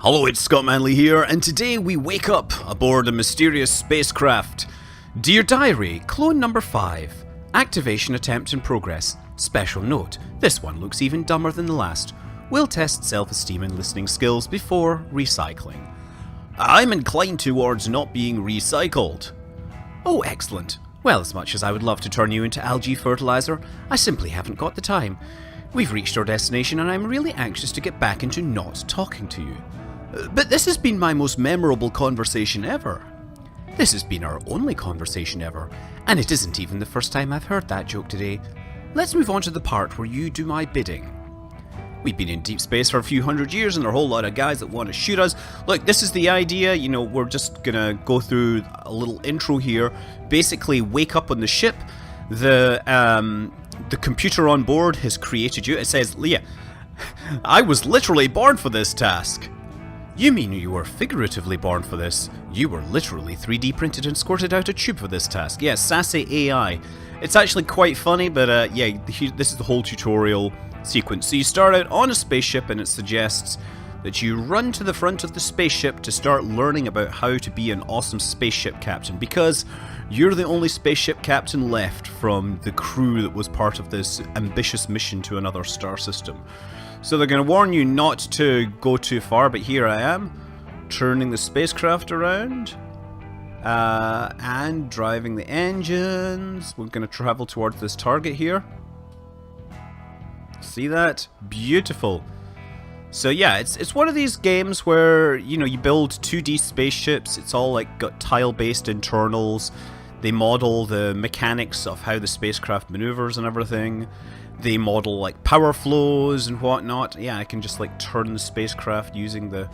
Hello, it's Scott Manley here, and today we wake up aboard a mysterious spacecraft. Dear Diary, clone number 5. Activation attempt in progress. Special note, this one looks even dumber than the last. We'll test self-esteem and listening skills before recycling. I'm inclined towards not being recycled. Oh, excellent. Well, as much as I would love to turn you into algae fertilizer, I simply haven't got the time. We've reached our destination and I'm really anxious to get back into not talking to you. But this has been my most memorable conversation ever. This has been our only conversation ever, and it isn't even the first time I've heard that joke today. Let's move on to the part where you do my bidding. We've been in deep space for a few hundred years and there are a whole lot of guys that want to shoot us. Look, this is the idea, we're just gonna go through a little intro here. Basically, wake up on the ship. The computer on board has created you. It says, Leah, I was literally born for this task. You mean you were figuratively born for this? You were literally 3D printed and squirted out a tube for this task. Yes, sassy AI. It's actually quite funny, but this is the whole tutorial sequence. So you start out on a spaceship and it suggests that you run to the front of the spaceship to start learning about how to be an awesome spaceship captain, because you're the only spaceship captain left from the crew that was part of this ambitious mission to another star system. So they're going to warn you not to go too far, but here I am, turning the spacecraft around and driving the engines. We're going to travel towards this target here. See that? Beautiful. So yeah, it's one of these games where, you build 2D spaceships. It's all got tile-based internals. They model the mechanics of how the spacecraft maneuvers and everything. They model power flows and whatnot. Yeah, I can just turn the spacecraft using the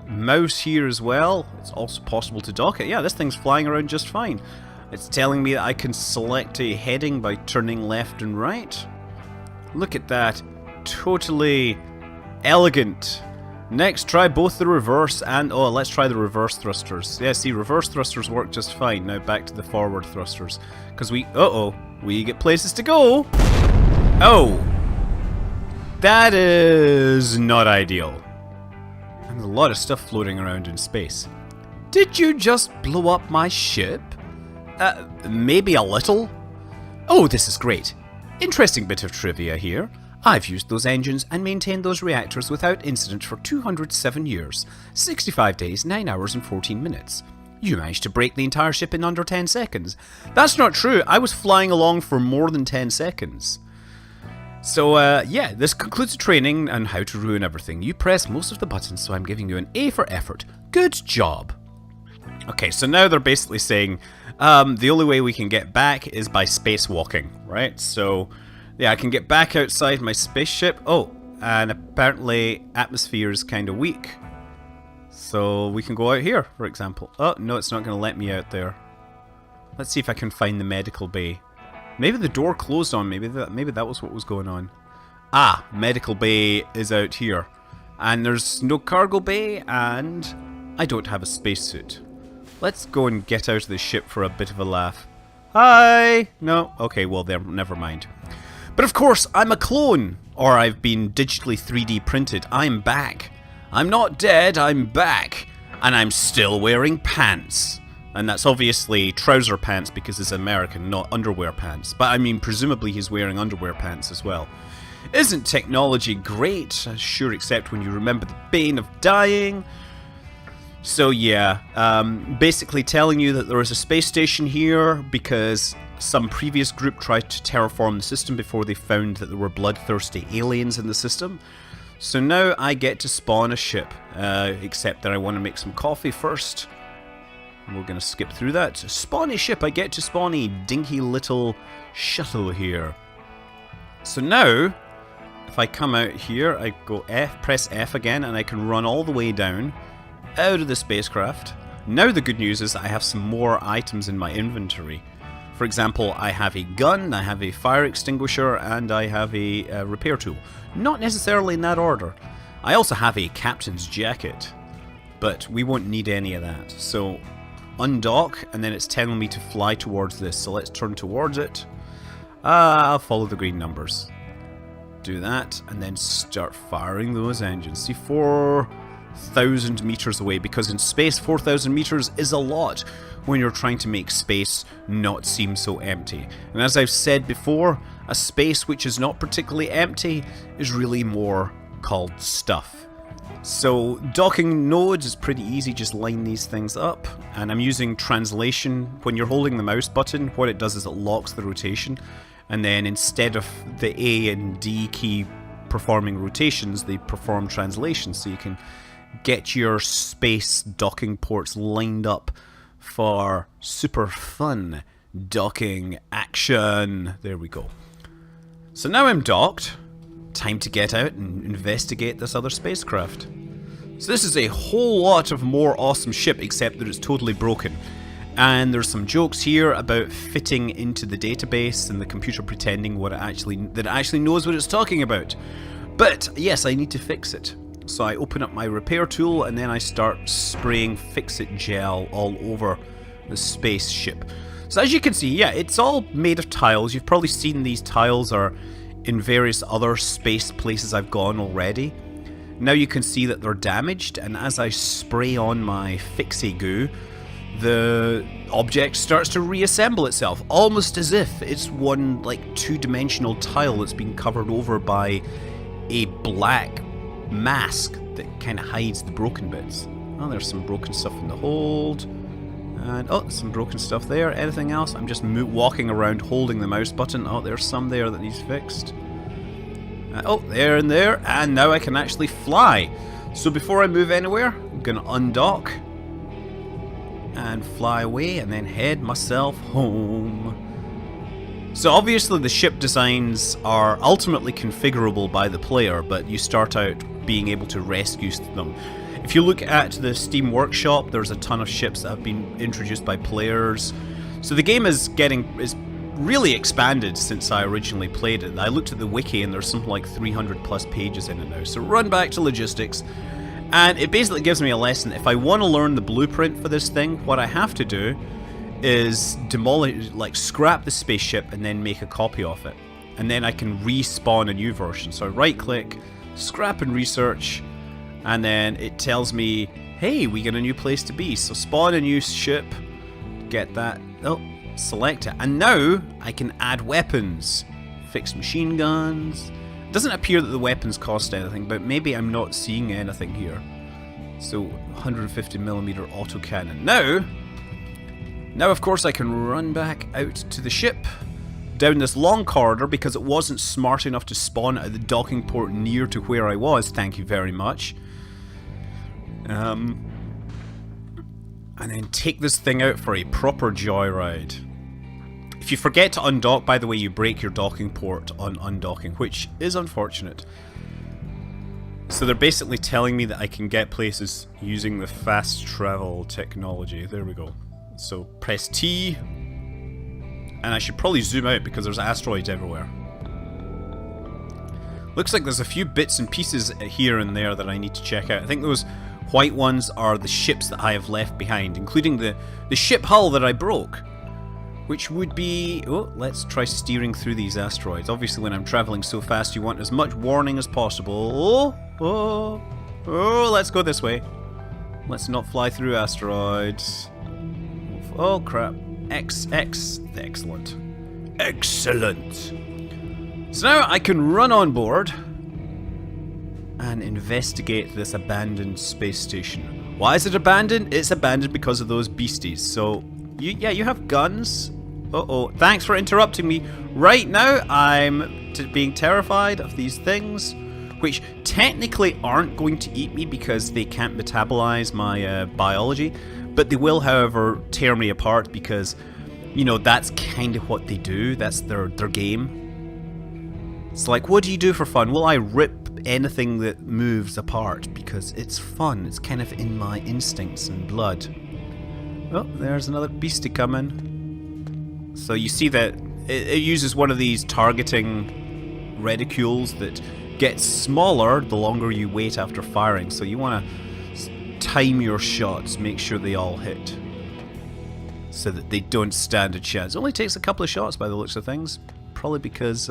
mouse here as well. It's also possible to dock it. Yeah, this thing's flying around just fine. It's telling me that I can select a heading by turning left and right. Look at that. Totally elegant. Next, try both the reverse and... oh, let's try the reverse thrusters. Yeah, see, reverse thrusters work just fine. Now back to the forward thrusters. Because we get places to go. Oh, that is not ideal. And there's a lot of stuff floating around in space. Did you just blow up my ship? Maybe a little? Oh, this is great. Interesting bit of trivia here. I've used those engines and maintained those reactors without incident for 207 years, 65 days, 9 hours and 14 minutes. You managed to break the entire ship in under 10 seconds. That's not true. I was flying along for more than 10 seconds. So, yeah, this concludes the training on how to ruin everything. You press most of the buttons, so I'm giving you an A for effort. Good job. Okay, so now they're basically saying the only way we can get back is by spacewalking, right? So, yeah, I can get back outside my spaceship. Oh, and apparently atmosphere is kind of weak. So we can go out here, for example. Oh, no, it's not going to let me out there. Let's see if I can find the medical bay. Maybe the door closed on me. Maybe that was what was going on. Ah, medical bay is out here. And there's no cargo bay, and I don't have a spacesuit. Let's go and get out of the ship for a bit of a laugh. Hi! No? Okay, well, there, never mind. But of course, I'm a clone. Or I've been digitally 3D printed. I'm back. I'm not dead, I'm back. And I'm still wearing pants. And that's obviously trouser pants because it's American, not underwear pants. But I mean, presumably he's wearing underwear pants as well. Isn't technology great? Sure, except when you remember the pain of dying. So yeah, basically telling you that there is a space station here because some previous group tried to terraform the system before they found that there were bloodthirsty aliens in the system. So now I get to spawn a ship, except that I want to make some coffee first. We're going to skip through that. Spawn a ship. I get to spawn a dinky little shuttle here. So now, if I come out here, I go press F again, and I can run all the way down out of the spacecraft. Now the good news is I have some more items in my inventory. For example, I have a gun, I have a fire extinguisher, and I have a repair tool. Not necessarily in that order. I also have a captain's jacket, but we won't need any of that. So undock, and then it's telling me to fly towards this. So let's turn towards it. I'll follow the green numbers. Do that, and then start firing those engines. See, 4, 4,000 meters away, because in space 4,000 meters is a lot when you're trying to make space not seem so empty. And as I've said before, a space which is not particularly empty is really more called stuff. So docking nodes is pretty easy, just line these things up, and I'm using translation. When you're holding the mouse button, what it does is it locks the rotation, and then instead of the A and D key performing rotations, they perform translation, so you can get your space docking ports lined up for super fun docking action. There we go. So now I'm docked. Time to get out and investigate this other spacecraft. So this is a whole lot of more awesome ship, except that it's totally broken. And there's some jokes here about fitting into the database and the computer pretending that it actually knows what it's talking about. But yes, I need to fix it. So I open up my repair tool and then I start spraying fix-it gel all over the spaceship. So as you can see, yeah, it's all made of tiles. You've probably seen these tiles are in various other space places I've gone already. Now you can see that they're damaged, and as I spray on my fixie goo, the object starts to reassemble itself, almost as if it's one like two-dimensional tile that's been covered over by a black mask that kind of hides the broken bits. Oh, there's some broken stuff in the hold, and oh, some broken stuff there. Anything else? I'm just walking around holding the mouse button. Oh, there's some there that needs fixed. Oh, there and there, and now I can actually fly. So before I move anywhere, I'm gonna undock and fly away and then head myself home. So obviously the ship designs are ultimately configurable by the player, but you start out being able to rescue them. If you look at the Steam Workshop, there's a ton of ships that have been introduced by players. So the game is really expanded since I originally played it. I looked at the wiki and there's something like 300 plus pages in it now. So run back to logistics, and it basically gives me a lesson. If I want to learn the blueprint for this thing, what I have to do is demolish, like scrap the spaceship and then make a copy of it. And then I can respawn a new version. So I right click, scrap and research, and then it tells me, hey, we got a new place to be. So spawn a new ship, get that, oh, select it, and now I can add weapons, fix machine guns. It doesn't appear that the weapons cost anything, but maybe I'm not seeing anything here. So 150mm autocannon. Now of course I can run back out to the ship down this long corridor, because it wasn't smart enough to spawn at the docking port near to where I was. Thank you very much. And then take this thing out for a proper joyride. If you forget to undock, by the way, you break your docking port on undocking, which is unfortunate. So they're basically telling me that I can get places using the fast travel technology. There we go. So press T, and I should probably zoom out because there's asteroids everywhere. Looks like there's a few bits and pieces here and there that I need to check out. I think those white ones are the ships that I have left behind, including the ship hull that I broke. Which would be... oh, let's try steering through these asteroids. Obviously when I'm traveling so fast you want as much warning as possible. Oh, let's go this way. Let's not fly through asteroids. Oh crap. Excellent. Excellent. So now I can run on board and investigate this abandoned space station. Why is it abandoned? It's abandoned because of those beasties. So, you have guns. Uh-oh. Thanks for interrupting me. Right now, I'm being terrified of these things, which technically aren't going to eat me because they can't metabolize my biology, but they will, however, tear me apart because, you know, that's kind of what they do. That's their game. It's like, what do you do for fun? Well, I rip anything that moves apart because it's fun. It's kind of in my instincts and blood. Oh, there's another beastie coming. So you see that it uses one of these targeting reticules that gets smaller the longer you wait after firing. So you want to time your shots, make sure they all hit, so that they don't stand a chance. It only takes a couple of shots by the looks of things. Probably because,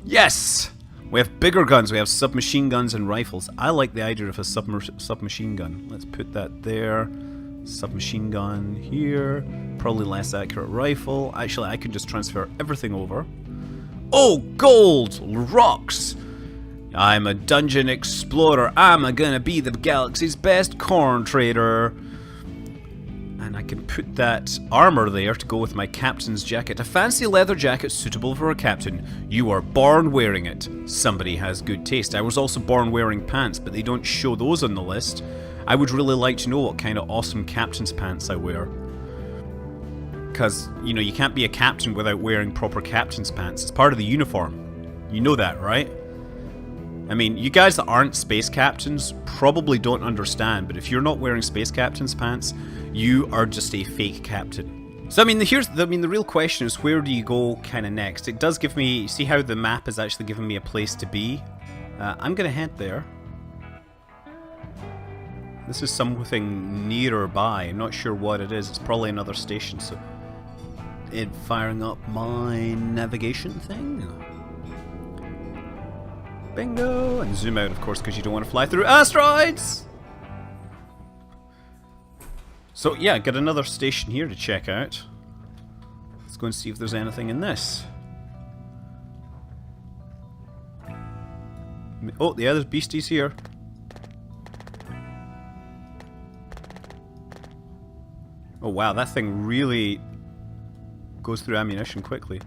yes! We have bigger guns. We have submachine guns and rifles. I like the idea of a submachine gun. Let's put that there. Submachine gun here. Probably less accurate rifle. Actually, I can just transfer everything over. Oh, gold! Rocks! I'm a dungeon explorer. I'm gonna be the galaxy's best corn trader. And I can put that armor there to go with my captain's jacket. A fancy leather jacket suitable for a captain. You are born wearing it. Somebody has good taste. I was also born wearing pants, but they don't show those on the list. I would really like to know what kind of awesome captain's pants I wear. Because, you know, you can't be a captain without wearing proper captain's pants. It's part of the uniform. You know that, right? I mean, you guys that aren't space captains probably don't understand, but if you're not wearing space captain's pants, you are just a fake captain. So I mean, the real question is, where do you go kind of next? It does give me, see how the map is actually giving me a place to be? I'm gonna head there. This is something nearer by. I'm not sure what it is. It's probably another station, so it firing up my navigation thing. Bingo! And zoom out, of course, because you don't want to fly through asteroids! So, yeah, got another station here to check out. Let's go and see if there's anything in this. Oh, yeah, there's beasties here. Oh, wow, that thing really goes through ammunition quickly.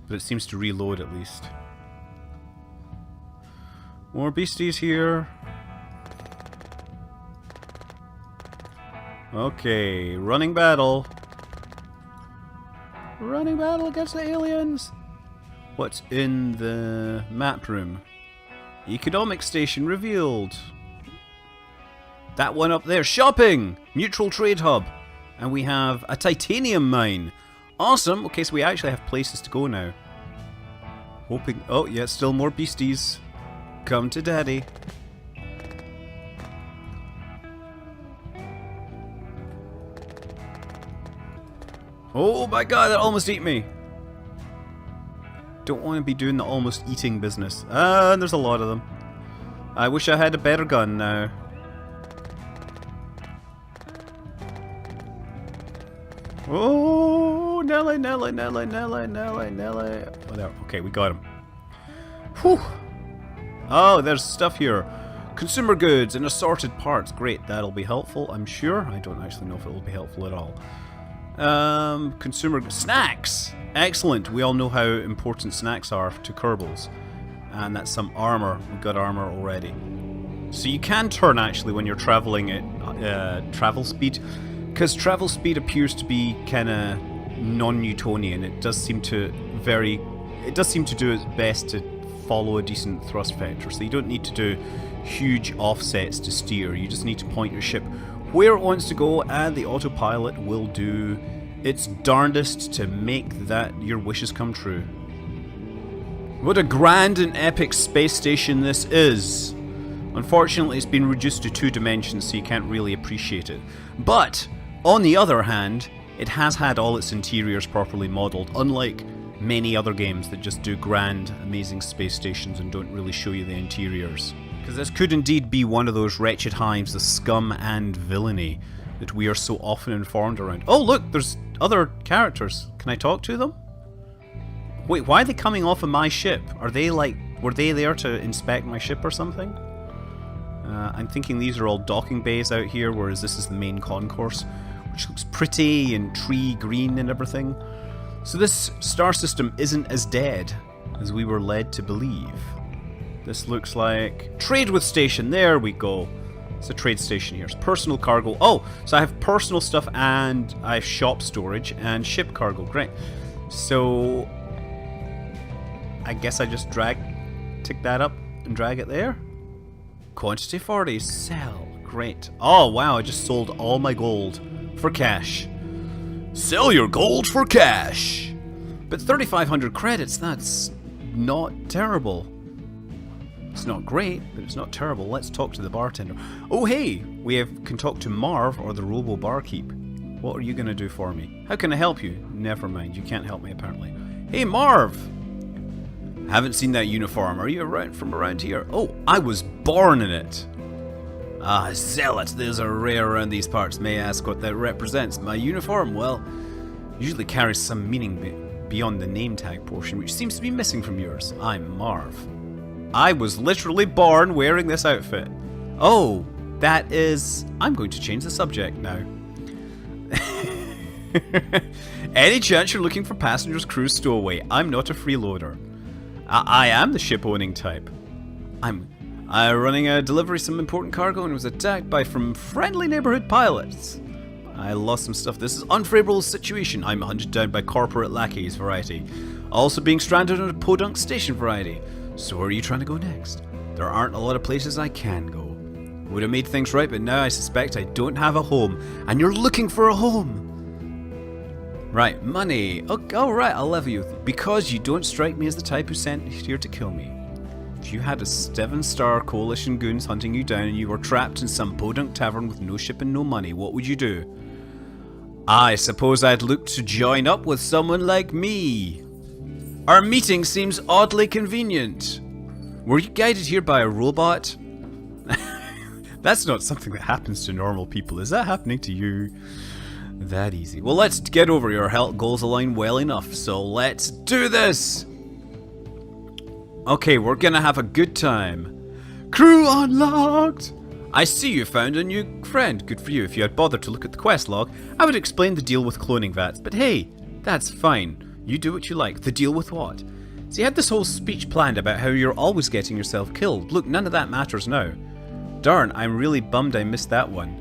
But it seems to reload at least. More beasties here. Okay, running battle. Running battle against the aliens. What's in the map room? Economic station revealed. That one up there. Shopping! Neutral trade hub. And we have a titanium mine. Awesome. Okay, so we actually have places to go now. Hoping... Oh, yeah, still more beasties. Come to daddy. Oh my god, that almost ate me. Don't want to be doing the almost eating business. And there's a lot of them. I wish I had a better gun now. Oh, Nelly, Nelly, Nelly, Nelly, Nelly, Nelly. Oh, there. Okay, we got him. Whew. Oh, there's stuff here. Consumer goods and assorted parts. Great, that'll be helpful, I'm sure. I don't actually know if it will be helpful at all. Consumer snacks. Excellent. We all know how important snacks are to Kerbals. And that's some armor. We've got armor already. So you can turn actually when you're traveling at travel speed. Because travel speed appears to be kind of non-Newtonian. It does seem to do its best to follow a decent thrust vector. So you don't need to do huge offsets to steer. You just need to point your ship where it wants to go, and the autopilot will do its darndest to make that your wishes come true. What a grand and epic space station this is. Unfortunately, it's been reduced to 2 dimensions, so you can't really appreciate it. But on the other hand, it has had all its interiors properly modeled, unlike many other games that just do grand, amazing space stations and don't really show you the interiors. Because this could indeed be one of those wretched hives of scum and villainy that we are so often informed around. Oh look, there's other characters. Can I talk to them? Wait, why are they coming off of my ship? Are they like, were they there to inspect my ship or something? I'm thinking these are all docking bays out here, whereas this is the main concourse, which looks pretty and tree green and everything. So this star system isn't as dead as we were led to believe. This looks like trade with station. There we go. It's a trade station here. It's personal cargo. Oh, so I have personal stuff and I have shop storage and ship cargo. Great. So I guess I just tick that up and drag it there. Quantity 40. Sell. Great. Oh wow, I just sold all my gold for cash. Sell your gold for cash. But 3,500 credits, that's not terrible. It's not great, but it's not terrible. Let's talk to the bartender. Oh hey, can talk to Marv or the Robo Barkeep. What are you gonna do for me? How can I help you? Never mind, you can't help me apparently. Hey Marv! Haven't seen that uniform. Are you from around here? Oh, I was born in it. Ah, zealot. Those are rare around these parts. May I ask what that represents? My uniform, well, usually carries some meaning beyond the name tag portion, which seems to be missing from yours. I'm Marv. I was literally born wearing this outfit. Oh, that is... I'm going to change the subject now. Any chance you're looking for passengers, crew, stowaway? I'm not a freeloader. I am the ship-owning type. I'm running a delivery some important cargo and was attacked by from friendly neighborhood pilots. I lost some stuff. This is unfavorable situation. I'm hunted down by corporate lackeys variety. Also being stranded on a podunk station variety. So where are you trying to go next? There aren't a lot of places I can go. Would have made things right, but now I suspect I don't have a home. And you're looking for a home. Right, money. Oh, right, I'll level you. Because you don't strike me as the type who sent here to kill me. If you had a 7-star coalition goons hunting you down and you were trapped in some podunk tavern with no ship and no money, what would you do? I suppose I'd look to join up with someone like me. Our meeting seems oddly convenient. Were you guided here by a robot? That's not something that happens to normal people. Is that happening to you? That easy. Well, let's get over your health goals align well enough, so let's do this! Okay, we're gonna have a good time. Crew unlocked! I see you found a new friend. Good for you. If you had bothered to look at the quest log, I would explain the deal with cloning vats. But hey, that's fine. You do what you like. The deal with what? So you had this whole speech planned about how you're always getting yourself killed. Look, none of that matters now. Darn, I'm really bummed I missed that one.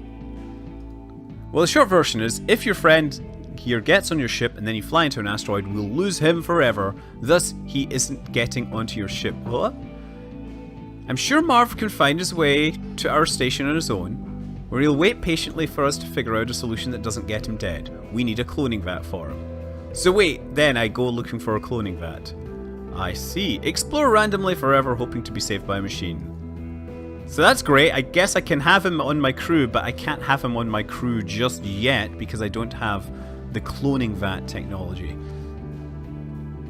Well, the short version is, if your friend here gets on your ship and then you fly into an asteroid, we'll lose him forever. Thus, he isn't getting onto your ship. What? I'm sure Marv can find his way to our station on his own, where he'll wait patiently for us to figure out a solution that doesn't get him dead. We need a cloning vat for him. So wait, then I go looking for a cloning vat. I see. Explore randomly forever, hoping to be saved by a machine. So that's great. I guess I can have him on my crew, but I can't have him on my crew just yet because I don't have the cloning vat technology.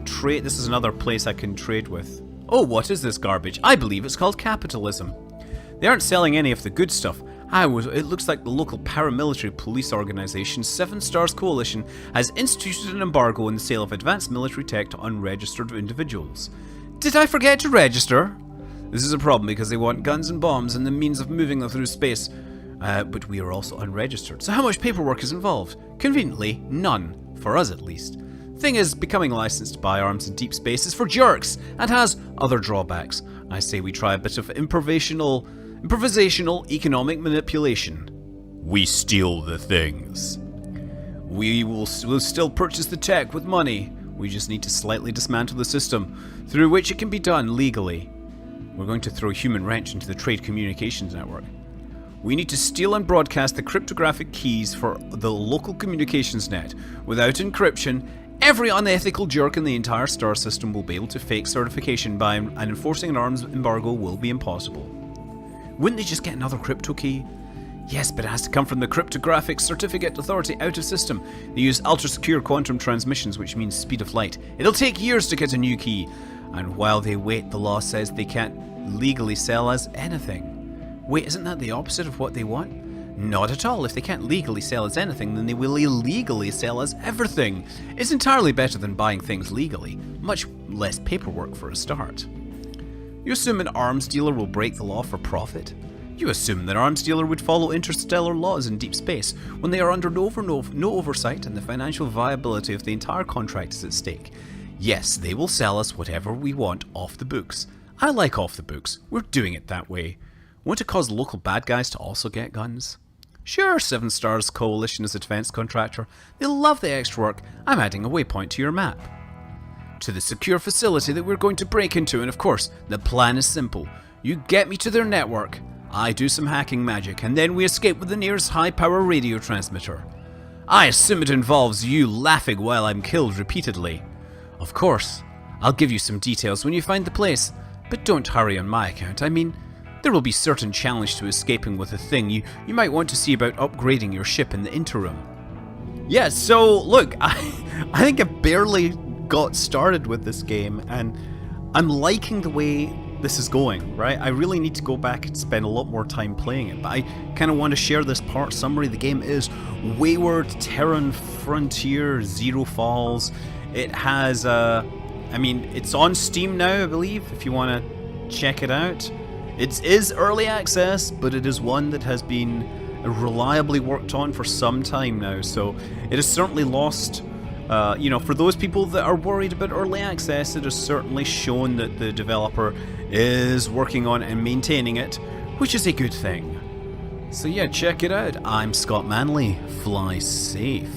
Trade. This is another place I can trade with. Oh, what is this garbage? I believe it's called capitalism. They aren't selling any of the good stuff. It looks like the local paramilitary police organization, 7 Stars Coalition, has instituted an embargo on the sale of advanced military tech to unregistered individuals. Did I forget to register? This is a problem because they want guns and bombs and the means of moving them through space. But we are also unregistered. So how much paperwork is involved? Conveniently, none. For us at least. Thing is, becoming licensed to buy arms in deep space is for jerks and has other drawbacks. I say we try a bit of improvisational economic manipulation. We steal the things. We'll still purchase the tech with money. We just need to slightly dismantle the system, through which it can be done legally. We're going to throw a human wrench into the trade communications network. We need to steal and broadcast the cryptographic keys for the local communications net. Without encryption, every unethical jerk in the entire star system will be able to fake certification by and enforcing an arms embargo will be impossible. Wouldn't they just get another crypto key? Yes, but it has to come from the Cryptographic Certificate Authority out of system. They use ultra-secure quantum transmissions, which means speed of light. It'll take years to get a new key. And while they wait, the law says they can't legally sell us anything. Wait, isn't that the opposite of what they want? Not at all. If they can't legally sell us anything, then they will illegally sell us everything. It's entirely better than buying things legally. Much less paperwork for a start. You assume an arms dealer will break the law for profit? You assume that an arms dealer would follow interstellar laws in deep space when they are under no oversight and the financial viability of the entire contract is at stake. Yes, they will sell us whatever we want off the books. I like off the books. We're doing it that way. Want to cause local bad guys to also get guns? Sure, 7 Stars Coalition is a defense contractor. They'll love the extra work. I'm adding a waypoint to your map. To the secure facility that we're going to break into, and of course, the plan is simple. You get me to their network, I do some hacking magic, and then we escape with the nearest high-power radio transmitter. I assume it involves you laughing while I'm killed repeatedly. Of course, I'll give you some details when you find the place, but don't hurry on my account. I mean, there will be certain challenge to escaping with a thing. You might want to see about upgrading your ship in the interim. Yeah, so look, I think I barely got started with this game, and I'm liking the way this is going, right? I really need to go back and spend a lot more time playing it, but I kind of want to share this part summary. The game is Wayward Terran Frontier Zero Falls. It has, I mean, it's on Steam now, I believe, if you want to check it out. It is early access, but it is one that has been reliably worked on for some time now, so it has certainly lost... you know, for those people that are worried about early access, it has certainly shown that the developer is working on and maintaining it, which is a good thing. So yeah, check it out. I'm Scott Manley. Fly safe.